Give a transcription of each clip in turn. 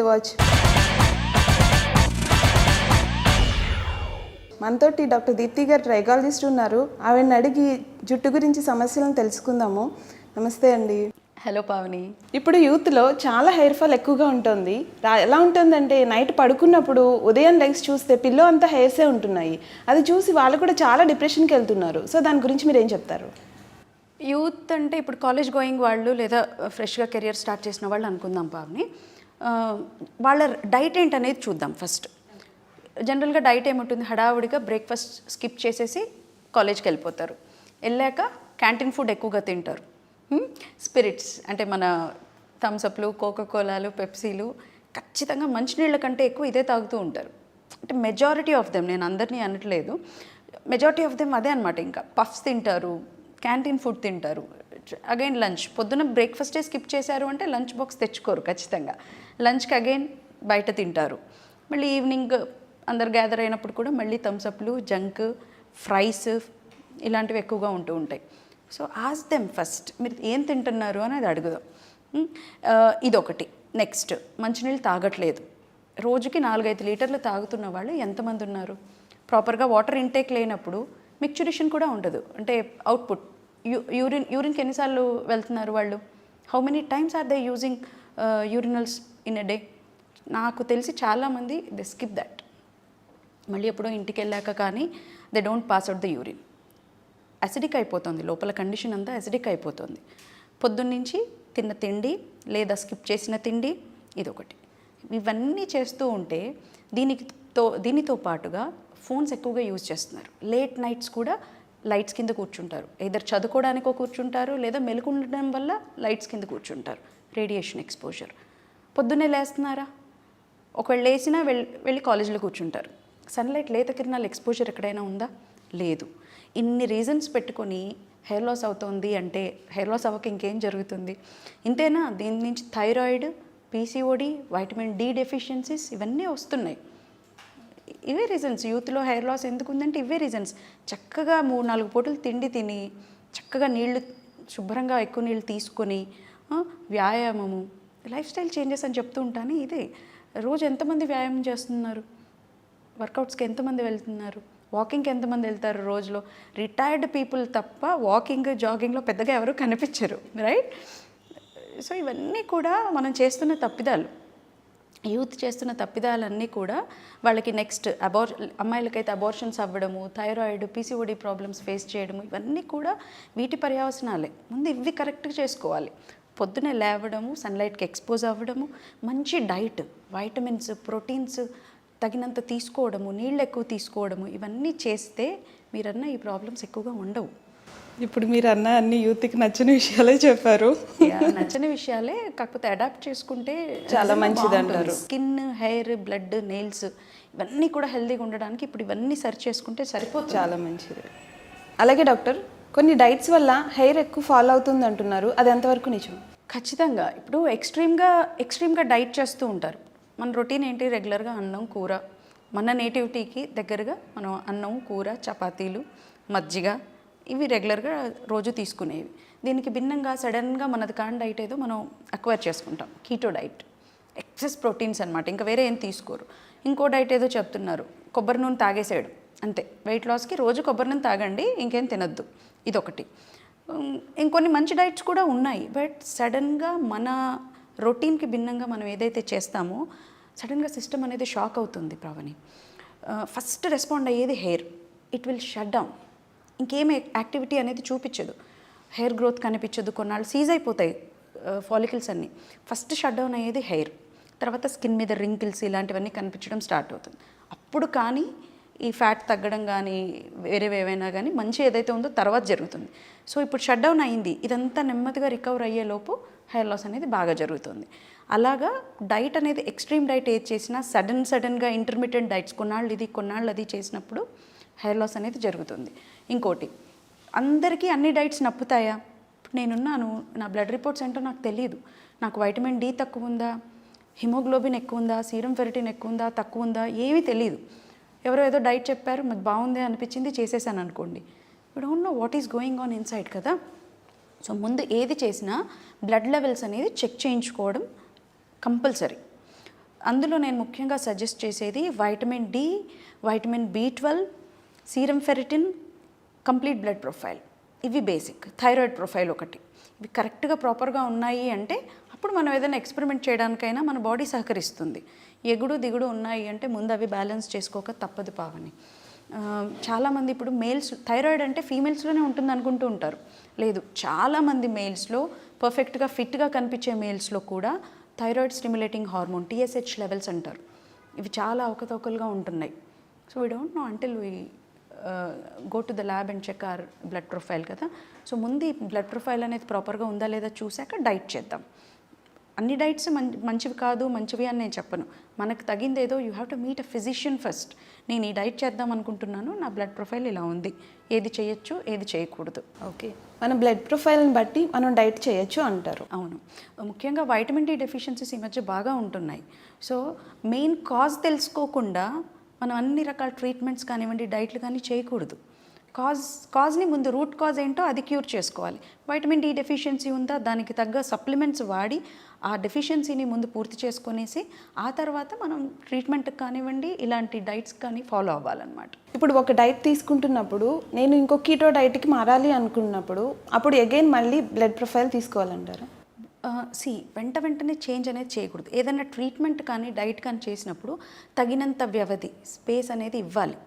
Health watch. మనతోటి doctor Deepti గారు trichologist ఉన్నారు. ఆవిడని అడిగి జుట్టు గురించి సమస్యలను తెలుసుకుందాము. నమస్తే అండి. హలో పావని. ఇప్పుడు యూత్లో చాలా హెయిర్ ఫాల్ ఎక్కువగా ఉంటుంది. ఎలా ఉంటుందంటే నైట్ పడుకున్నప్పుడు ఉదయం లెగ్స్ చూస్తే పిల్లో అంతా హెయిర్సే ఉంటున్నాయి. అది చూసి వాళ్ళు కూడా చాలా డిప్రెషన్కి వెళ్తున్నారు. సో దాని గురించి మీరు ఏం చెప్తారు? యూత్ అంటే ఇప్పుడు కాలేజ్ గోయింగ్ వాళ్ళు లేదా ఫ్రెష్గా కెరియర్ స్టార్ట్ చేసిన వాళ్ళు అనుకుందాం పావని. వాళ్ళ డైట్ ఏంటనేది చూద్దాం ఫస్ట్. జనరల్గా డైట్ ఏముంటుంది, హడావుడిగా బ్రేక్ఫాస్ట్ స్కిప్ చేసేసి కాలేజ్కి వెళ్ళిపోతారు. వెళ్ళాక క్యాంటీన్ ఫుడ్ ఎక్కువగా తింటారు. స్పిరిట్స్ అంటే మన థమ్సప్లు, కోకోకోలాలు, పెప్సీలు, ఖచ్చితంగా మంచినీళ్ళ కంటే ఎక్కువ ఇదే తాగుతూ ఉంటారు. అంటే మెజారిటీ ఆఫ్ దెమ్, నేను అందరినీ అనట్లేదు, మెజారిటీ ఆఫ్ దెమ్ అదే అనమాట. ఇంకా పఫ్స్ తింటారు, క్యాంటీన్ ఫుడ్ తింటారు. అగైన్ లంచ్, పొద్దున బ్రేక్ఫాస్టే స్కిప్ చేశారు అంటే లంచ్ బాక్స్ తెచ్చుకోరు ఖచ్చితంగా. లంచ్కి అగైన్ బయట తింటారు. మళ్ళీ ఈవినింగ్ అందరు గ్యాదర్ అయినప్పుడు కూడా మళ్ళీ థమ్సప్లు, జంక్, ఫ్రైస్ ఇలాంటివి ఎక్కువగా ఉంటూ ఉంటాయి. సో ఆస్ దెమ్ ఫస్ట్ మీరు ఏం తింటున్నారు అనేది అడుగుదాం. ఇదొకటి. నెక్స్ట్, మంచినీళ్ళు తాగట్లేదు. రోజుకి 4-5 లీటర్లు తాగుతున్న వాళ్ళు ఎంతమంది ఉన్నారు? ప్రాపర్గా వాటర్ ఇంటేక్ లేనప్పుడు మిక్చురేషన్ కూడా ఉండదు. అంటే అవుట్పుట్ యూరిన్కి ఎన్నిసార్లు వెళ్తున్నారు వాళ్ళు? How many times are they using urinals in a day? నాకు తెలిసి చాలామంది దే స్కిప్ దట్. మళ్ళీ ఎప్పుడో ఇంటికి వెళ్ళాక కానీ they don't pass out the urine. Acidic అయిపోతుంది, లోపల కండిషన్ అంతా అసిడిక్ అయిపోతుంది. పొద్దున్నుంచి తిన్న తిండి లేదా స్కిప్ చేసిన తిండి ఇదొకటి. ఇవన్నీ చేస్తూ ఉంటే దీనితో పాటుగా ఫోన్స్ ఎక్కువగా యూజ్ చేస్తున్నారు. లేట్ నైట్స్ కూడా లైట్స్ కింద కూర్చుంటారు. ఏదర్ చదువుకోవడానికో కూర్చుంటారు, లేదా మెలకు ఉండడం వల్ల లైట్స్ కింద కూర్చుంటారు. Radiation exposure. పొద్దున్నే లేస్తున్నారా? ఒకవేళ లేచినా వెళ్ళి కాలేజీలో కూర్చుంటారు. సన్లైట్, లేత కిరణాల ఎక్స్పోజర్ ఎక్కడైనా ఉందా? లేదు. ఇన్ని రీజన్స్ పెట్టుకొని హెయిర్ లాస్ అవుతుంది అంటే హెయిర్ లాస్ అవ్వక ఇంకేం జరుగుతుంది? ఇంతేనా? దీని నుంచి thyroid, PCOD, vitamin D deficiencies ఇవన్నీ వస్తున్నాయి. ఇవే రీజన్స్. యూత్లో హెయిర్ లాస్ ఎందుకు ఉందంటే ఇవే రీజన్స్. చక్కగా 3-4 పూటలు తిండి తిని, చక్కగా నీళ్లు శుభ్రంగా ఎక్కువ నీళ్ళు తీసుకొని, వ్యాయామము, లైఫ్ స్టైల్ చేంజెస్ అని చెప్తూ ఉంటాను. ఇదే. రోజు ఎంతమంది వ్యాయామం చేస్తున్నారు? వర్కౌట్స్కి ఎంతమంది వెళ్తున్నారు? వాకింగ్కి ఎంతమంది వెళ్తారు రోజులో? రిటైర్డ్ పీపుల్ తప్ప వాకింగ్, జాగింగ్లో పెద్దగా ఎవరు కనిపించరు, రైట్? సో ఇవన్నీ కూడా మనం చేస్తున్న తప్పిదాలు. యూత్ చేస్తున్న తప్పిదాలన్నీ కూడా వాళ్ళకి నెక్స్ట్ అమ్మాయిలకైతే అబార్షన్స్ అవ్వడము, థైరాయిడ్, పీసీఓడి ప్రాబ్లమ్స్ ఫేస్ చేయడము, ఇవన్నీ కూడా వీటి పర్యవసనాలే. ముందు ఇవి కరెక్ట్గా చేసుకోవాలి. పొద్దునే లేవడము, సన్లైట్కి ఎక్స్పోజ్ అవ్వడము, మంచి డైట్, వైటమిన్స్, ప్రోటీన్స్ తగినంత తీసుకోవడము, నీళ్ళు ఎక్కువ తీసుకోవడము, ఇవన్నీ చేస్తే మీరన్న ఈ ప్రాబ్లమ్స్ ఎక్కువగా ఉండవు. ఇప్పుడు మీరు అన్న అన్ని యూత్కి నచ్చని విషయాలే చెప్పారు. నచ్చని విషయాలే, కాకపోతే అడాప్ట్ చేసుకుంటే చాలా మంచిది అంటారు. స్కిన్, హెయిర్, బ్లడ్, నెయిల్స్ ఇవన్నీ కూడా హెల్తీగా ఉండడానికి ఇప్పుడు ఇవన్నీ సరి చేసుకుంటే సరిపోతుంది. చాలా మంచిది. అలాగే డాక్టర్, కొన్ని డైట్స్ వల్ల హెయిర్ ఎక్కువ ఫాల్ అవుతుంది అంటున్నారు. అది ఎంతవరకు నిజం? ఖచ్చితంగా. ఇప్పుడు ఎక్స్ట్రీమ్గా డైట్ చేస్తూ ఉంటారు. మన రొటీన్ ఏంటి? రెగ్యులర్గా అన్నం, కూర. మన నేటివిటీకి దగ్గరగా మనం అన్నం, కూర, చపాతీలు, మజ్జిగ ఇవి రెగ్యులర్గా రోజు తీసుకునేవి. దీనికి భిన్నంగా సడన్గా మనది కాని డైట్ ఏదో మనం అక్వైర్ చేసుకుంటాం. కీటో డైట్, ఎక్సెస్ ప్రోటీన్స్ అనమాట, ఇంకా వేరే ఏం తీసుకోరు. ఇంకో డైట్ ఏదో చెప్తున్నారు, కొబ్బరి నూనె తాగేసేయడం అంతే. వెయిట్ లాస్కి రోజు కొబ్బరి నూనె తాగండి, ఇంకేం తినద్దు, ఇదొకటి. ఇంకొన్ని మంచి డైట్స్ కూడా ఉన్నాయి. బట్ సడన్గా మన రొటీన్కి భిన్నంగా మనం ఏదైతే చేస్తామో సడన్గా సిస్టమ్ అనేది షాక్ అవుతుంది పావని. ఫస్ట్ రెస్పాండ్ అయ్యేది hair. It will shut down. ఇంకేం యాక్టివిటీ అనేది చూపించదు. హెయిర్ గ్రోత్ కనిపించదు. కొన్నాళ్ళు సీజ్ అయిపోతాయి ఫాలికల్స్ అన్నీ. ఫస్ట్ షట్ డౌన్ అయ్యేది హెయిర్. తర్వాత స్కిన్ మీద రింకిల్స్ ఇలాంటివన్నీ కనిపించడం స్టార్ట్ అవుతుంది. అప్పుడు కానీ ఈ ఫ్యాట్ తగ్గడం కానీ వేరేవేవైనా కానీ మంచి ఏదైతే ఉందో తర్వాత జరుగుతుంది. సో ఇప్పుడు షట్ డౌన్ అయింది, ఇదంతా నెమ్మదిగా రికవర్ అయ్యేలోపు హెయిర్ లాస్ అనేది బాగా జరుగుతుంది. అలాగా డైట్ అనేది ఎక్స్ట్రీమ్ డైట్ ఏది చేసినా సడన్గా ఇంటర్మీడియట్ డైట్స్ కొన్నాళ్ళు ఇది కొన్నాళ్ళు అది చేసినప్పుడు హెయిర్ లాస్ అనేది జరుగుతుంది. ఇంకోటి, అందరికీ అన్ని డైట్స్ నప్పుతాయా? ఇప్పుడు నేనున్నాను, నా బ్లడ్ రిపోర్ట్స్ ఏంటో నాకు తెలియదు. నాకు వైటమిన్ డి తక్కువ ఉందా, హిమోగ్లోబిన్ ఎక్కువ ఉందా, సీరం ఫెరిటిన్ ఎక్కువ ఉందా, తక్కువ ఉందా, ఏమీ తెలియదు. ఎవరో ఏదో డైట్ చెప్పారు, మాకు బాగుంది అనిపించింది, చేసేసాను అనుకోండి. You don't know what is going on inside కదా. సో ముందు ఏది చేసినా బ్లడ్ లెవెల్స్ అనేది చెక్ చేయించుకోవడం కంపల్సరీ. అందులో నేను ముఖ్యంగా సజెస్ట్ చేసేది vitamin D, vitamin B12, serum ferritin, complete blood profile. ఇవి బేసిక్. థైరాయిడ్ ప్రొఫైల్ ఒకటి. ఇవి కరెక్ట్గా ప్రాపర్గా ఉన్నాయి అంటే అప్పుడు మనం ఏదైనా ఎక్స్పెరిమెంట్ చేయడానికైనా మన బాడీ సహకరిస్తుంది. ఎగుడు దిగుడు ఉన్నాయి అంటే ముందు అవి బ్యాలెన్స్ చేసుకోక తప్పదు పావని. చాలామంది ఇప్పుడు మేల్స్ థైరాయిడ్ అంటే ఫీమేల్స్లోనే ఉంటుంది అనుకుంటూ ఉంటారు. లేదు, చాలామంది మేల్స్లో పర్ఫెక్ట్గా ఫిట్గా కనిపించే మేల్స్లో కూడా thyroid stimulating hormone TSH levels అంటారు. ఇవి చాలా అవకతవకలుగా ఉంటున్నాయి. So we don't know until we go to the lab and check our blood profile కదా. సో ముందు ఈ బ్లడ్ ప్రొఫైల్ అనేది ప్రాపర్గా ఉందా లేదా చూశాక డైట్ చేద్దాం. అన్ని డైట్స్ మంచివి కాదు, మంచివి అని నేను చెప్పను. మనకు తగిందేదో you have to meet a physician first. నేను ఈ డైట్ చేద్దాం అనుకుంటున్నాను, నా బ్లడ్ ప్రొఫైల్ ఇలా ఉంది, ఏది చేయొచ్చు ఏది చేయకూడదు. ఓకే, మన బ్లడ్ ప్రొఫైల్ని బట్టి మనం డైట్ చేయొచ్చు అంటారు. అవును, ముఖ్యంగా వైటమిన్ డి డెఫిషియన్సీస్ ఈ మధ్య బాగా ఉంటున్నాయి. సో మెయిన్ కాజ్ తెలుసుకోకుండా మనం అన్ని రకాల ట్రీట్మెంట్స్ కానివ్వండి, డైట్లు కానీ చేయకూడదు. కాజ్ని ముందు రూట్ కాజ్ ఏంటో అది క్యూర్ చేసుకోవాలి. వైటమిన్ డి డెఫిషియన్సీ ఉందా, దానికి తగ్గ సప్లిమెంట్స్ వాడి ఆ డెఫిషియన్సీని ముందు పూర్తి చేసుకునేసి ఆ తర్వాత మనం ట్రీట్మెంట్కి కానివ్వండి ఇలాంటి డైట్స్ కానీ ఫాలో అవ్వాలన్నమాట. ఇప్పుడు ఒక డైట్ తీసుకుంటున్నప్పుడు నేను ఇంకో కీటో డైట్కి మారాలి అనుకున్నప్పుడు అప్పుడు అగైన్ మళ్ళీ బ్లడ్ ప్రొఫైల్ తీసుకోవాలంటారు? వెంటనే చేంజ్ అనేది చేయకూడదు. ఏదైనా ట్రీట్మెంట్ కానీ డైట్ కానీ చేసినప్పుడు తగినంత వ్యవధి, స్పేస్ అనేది ఇవ్వాలి.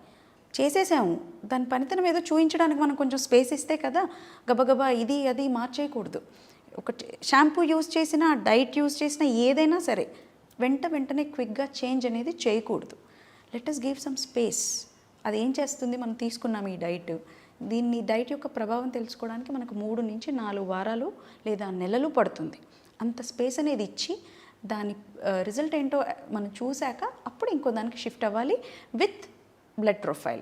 చేసేసాము, దాని పనితనం ఏదో చూపించడానికి మనం కొంచెం స్పేస్ ఇస్తే కదా, గబగబా ఇది అది మార్చేయకూడదు. ఒక షాంపూ యూజ్ చేసినా, డైట్ యూజ్ చేసినా, ఏదైనా సరే వెంటనే క్విక్గా చేంజ్ అనేది చేయకూడదు. Let us give some space. అది ఏం చేస్తుంది, మనం తీసుకున్నాం ఈ డైట్ యొక్క ప్రభావం తెలుసుకోవడానికి మనకు 3 నుంచి 4 వారాలు లేదా నెలలు పడుతుంది. అంత స్పేస్ అనేది ఇచ్చి దాని రిజల్ట్ ఏంటో మనం చూశాక అప్పుడు ఇంకో దానికి షిఫ్ట్ అవ్వాలి with blood profile.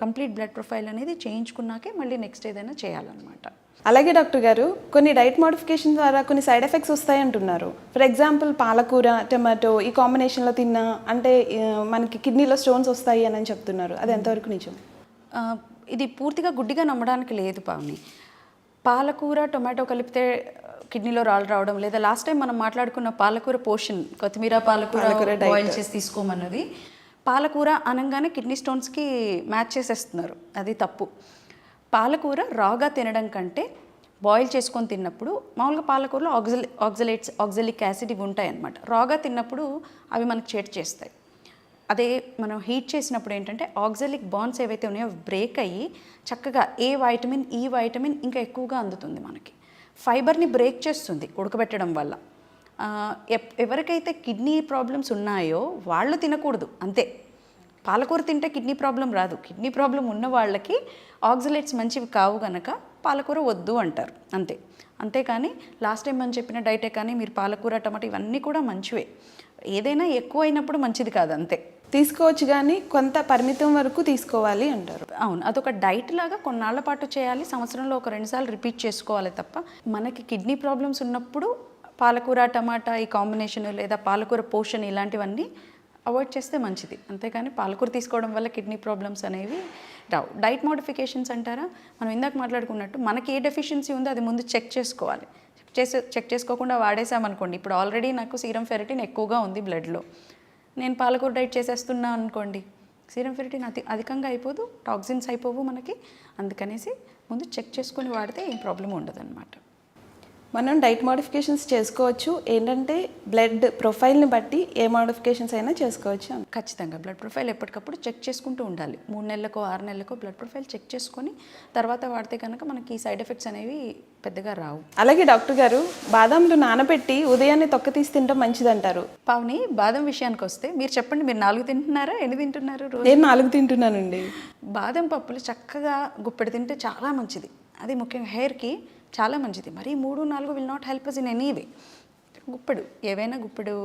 Complete blood profile అనేది చేయించుకున్నాకే మళ్ళీ నెక్స్ట్ ఏదైనా చేయాలన్నమాట. అలాగే డాక్టర్ గారు, కొన్ని డైట్ మోడిఫికేషన్ ద్వారా కొన్ని సైడ్ ఎఫెక్ట్స్ వస్తాయి అంటున్నారు. ఫర్ ఎగ్జాంపుల్ పాలకూర, టమాటో ఈ కాంబినేషన్లో తిన్నా అంటే మనకి కిడ్నీలో స్టోన్స్ వస్తాయి అని చెప్తున్నారు. అది ఎంతవరకు నిజం? ఇది పూర్తిగా గుడ్డిగా నమ్మడానికి లేదు పావని. పాలకూర టొమాటో కలిపితే కిడ్నీలో రాళ్ళు రావడం, లేదా లాస్ట్ టైం మనం మాట్లాడుకున్న పాలకూర పోషన్, కొత్తిమీర పాలకూర బాయిల్ చేసి తీసుకోమన్నది, పాలకూర అనగానే కిడ్నీ స్టోన్స్కి మ్యాచ్ చేసేస్తున్నారు. అది తప్పు. పాలకూర రాగా తినడం కంటే బాయిల్ చేసుకొని తిన్నప్పుడు, మామూలుగా పాలకూరలో ఆక్సలిక్ యాసిడ్ ఇవి ఉంటాయన్నమాట. రాగా తిన్నప్పుడు అవి మనకు చేటు చేస్తాయి. అదే మనం హీట్ చేసినప్పుడు ఏంటంటే ఆక్సలిక్ బాండ్స్ ఏవైతే ఉన్నాయో బ్రేక్ అయ్యి చక్కగా ఈ వైటమిన్ ఇంకా ఎక్కువగా అందుతుంది మనకి. ఫైబర్ని బ్రేక్ చేస్తుంది ఉడకబెట్టడం వల్ల. ఎవరికైతే కిడ్నీ ప్రాబ్లమ్స్ ఉన్నాయో వాళ్ళు తినకూడదు అంతే. పాలకూర తింటే కిడ్నీ ప్రాబ్లం రాదు. కిడ్నీ ప్రాబ్లం ఉన్న వాళ్ళకి ఆక్సలేట్స్ మంచివి కావు కనుక పాలకూర వద్దు అంటారు అంతే. అంతేకాని లాస్ట్ టైం మనం చెప్పిన డైటే కానీ మీరు పాలకూర టమాటా ఇవన్నీ కూడా మంచివే. ఏదైనా ఎక్కువ అయినప్పుడు మంచిది కాదు అంతే. తీసుకోవచ్చు కానీ కొంత పరిమితం వరకు తీసుకోవాలి అంటారు. అవును, అదొక డైట్ లాగా కొన్నాళ్ల పాటు చేయాలి. సంవత్సరంలో ఒక 2 సార్లు రిపీట్ చేసుకోవాలి తప్ప మనకి కిడ్నీ ప్రాబ్లమ్స్ ఉన్నప్పుడు పాలకూర టమాటా ఈ కాంబినేషన్ లేదా పాలకూర పోషన్ ఇలాంటివన్నీ అవాయిడ్ చేస్తే మంచిది. అంతేకాని పాలకూర తీసుకోవడం వల్ల కిడ్నీ ప్రాబ్లమ్స్ అనేవి రావు. డైట్ మోడిఫికేషన్స్ అంటారా, మనం ఇందాక మాట్లాడుకున్నట్టు మనకి ఏ డెఫిషియన్సీ ఉందో అది ముందు చెక్ చేసుకోవాలి. చెక్ చేసుకోకుండా వాడేసామనుకోండి, ఇప్పుడు ఆల్రెడీ నాకు సీరం ఫెరిటిన్ ఎక్కువగా ఉంది బ్లడ్లో, నేను పాలకూర డైట్ చేసేస్తున్నా అనుకోండి, సీరం ఫెరిటిన్ అధికంగా అయిపోదు, టాక్సిన్స్ అయిపోవు మనకి. అందుకనేసి ముందు చెక్ చేసుకొని వాడితే ఏం ప్రాబ్లం ఉండదు అనమాట. మనం డైట్ మోడిఫికేషన్స్ చేసుకోవచ్చు. ఏంటంటే బ్లడ్ ప్రొఫైల్ని బట్టి ఏ మోడిఫికేషన్స్ అయినా చేసుకోవచ్చు. ఖచ్చితంగా బ్లడ్ ప్రొఫైల్ ఎప్పటికప్పుడు చెక్ చేసుకుంటూ ఉండాలి. 3 నెలలకో 6 నెలలకో బ్లడ్ ప్రొఫైల్ చెక్ చేసుకొని తర్వాత వాడితే కనుక మనకి ఈ సైడ్ ఎఫెక్ట్స్ అనేవి పెద్దగా రావు. అలాగే డాక్టర్ గారు, బాదాంలు నానబెట్టి ఉదయాన్నే తొక్క తీసి తింటాం మంచిదంటారు. పావని, బాదం విషయానికి వస్తే మీరు చెప్పండి, మీరు 4 తింటున్నారా, ఎన్ని తింటున్నారు? నేను 4 తింటున్నానండి. బాదం పప్పులు చక్కగా గుప్పెడు తింటే చాలా మంచిది. అది ముఖ్యంగా హెయిర్కి చాలా మంచిది. మరి 3-4 will not help us in any way. గుప్పెడు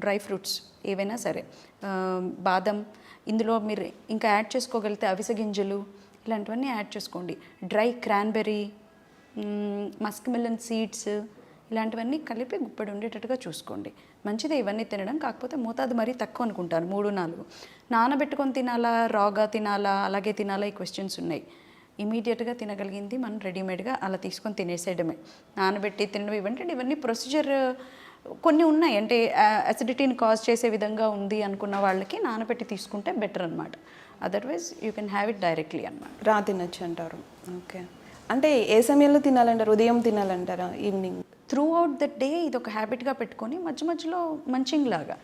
డ్రై ఫ్రూట్స్ ఏవైనా సరే, బాదం, ఇందులో మీరు ఇంకా యాడ్ చేసుకోగలిగితే అవిసె గింజలు ఇలాంటివన్నీ యాడ్ చేసుకోండి. Dry cranberry, Musk melon seeds ఇలాంటివన్నీ కలిపి గుప్పెడు ఉండేటట్టుగా చూసుకోండి. మంచిదే ఇవన్నీ తినడం, కాకపోతే మోతాదు మరీ తక్కువ అనుకుంటాను. 3-4 నానబెట్టుకొని తినాలా, రాగా తినాలా, అలాగే తినాలా, ఈ క్వశ్చన్స్ ఉన్నాయి. ఇమీడియట్గా తినగలిగింది మనం రెడీమేడ్గా అలా తీసుకొని తినేసేయడమే. నానబెట్టి తినడం ఇవన్నీ ప్రొసీజర్ కొన్ని ఉన్నాయి అంటే అసిడిటీని కాజ్ చేసే విధంగా ఉంది అనుకున్న వాళ్ళకి నానబెట్టి తీసుకుంటే బెటర్ అనమాట. Otherwise you can have it directly అనమాట. రా తినొచ్చు అంటారు. ఓకే, అంటే ఏ సమయంలో తినాలంటారు? ఉదయం తినాలంటారా, evening? Throughout the day ఇది ఒక హ్యాబిట్గా పెట్టుకొని మధ్య మధ్యలో మంచింగ్ లాగా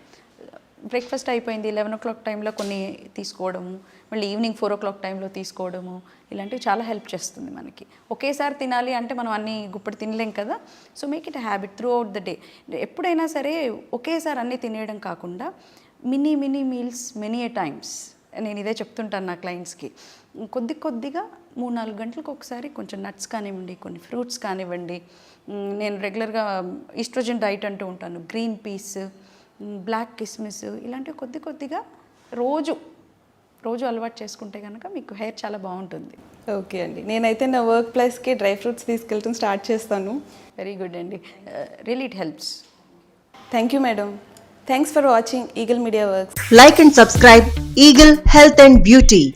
బ్రేక్ఫాస్ట్ అయిపోయింది 11 o'clock టైంలో కొన్ని తీసుకోవడము, మళ్ళీ ఈవినింగ్ 4 o'clock టైంలో తీసుకోవడము, ఇలాంటివి చాలా హెల్ప్ చేస్తుంది మనకి. ఒకేసారి తినాలి అంటే మనం అన్ని గుప్పటి తినలేం కదా. So make it habit through out the day. ఎప్పుడైనా సరే ఒకేసారి అన్నీ తినేయడం కాకుండా మినీ మీల్స్ మెనీ ఏ టైమ్స్. నేను ఇదే చెప్తుంటాను నా క్లయింట్స్కి. కొద్దిగా 3-4 గంటలకు ఒకసారి కొంచెం నట్స్ కానివ్వండి, కొన్ని ఫ్రూట్స్ కానివ్వండి. నేను రెగ్యులర్గా ఈస్ట్రోజన్ డైట్ అంటూ ఉంటాను. గ్రీన్ పీస్, బ్లాక్ కిస్మిస్, ఇలాంటివి కొద్దిగా రోజు అలవాటు చేసుకుంటే కనుక మీకు హెయిర్ చాలా బాగుంటుంది. ఓకే అండి, నేనైతే నా వర్క్ ప్లేస్కి డ్రై ఫ్రూట్స్ తీసుకెళ్ళటం స్టార్ట్ చేస్తాను. వెరీ గుడ్ అండి, really it helps. Thank you madam. Thanks for watching eagle media works. Like and subscribe Eagle Health and Beauty.